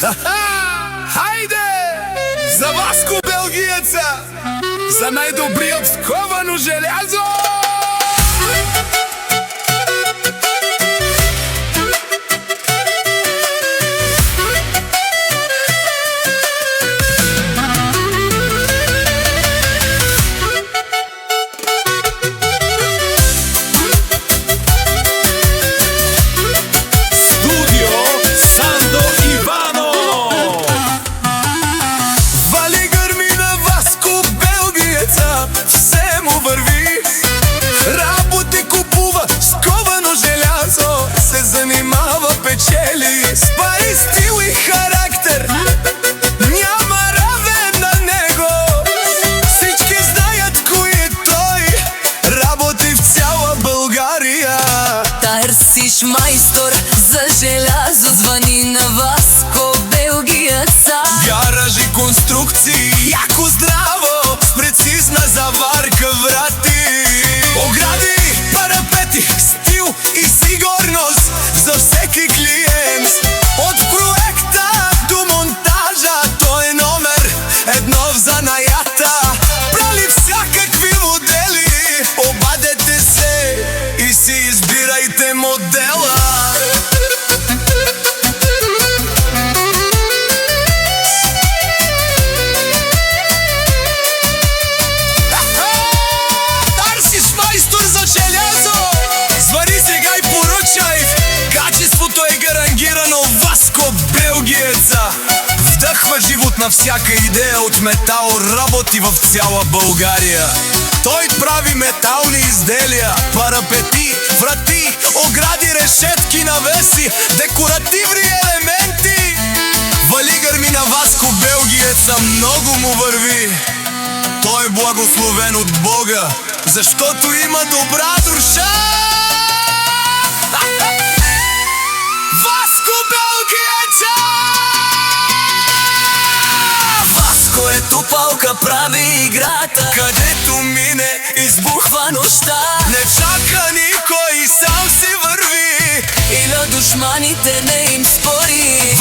Хайде! За Васко Белгиеца! За най-добрият сковано желязо! С пари, стил и характер няма равен на него. Всички знаят кои е той, работи в цяла България. Търсиш майстор за желязо, звъни на Васко Белгиеца. Гаражи, конструкции, яко здраво, с прецизна заварка врати. Огради, парапети, стил и сигурност за всеки клиент. От проекта до монтажа той е номер едно в занаята. Брали всякакви модели, обадете се и си избирайте модела. Търсиш майстор за желязо? Звъни сега и поръчай. Качеството е гарантирано. Васко Белгиеца вдъхва живот на всяка идея от метал. Работи в цяла България. Той прави метални изделия, парапети, врати, огради, решетки, навеси, декоративни елементи. Вали гърми на Васко Белгиеца, много му върви. Той е благословен от Бога, защото има добра душа. Васко Белгиеца! Васко е тупалка, прави играта. Където мине, избухва нощта. не чака никой, сам си върви. И на душманите не им спори.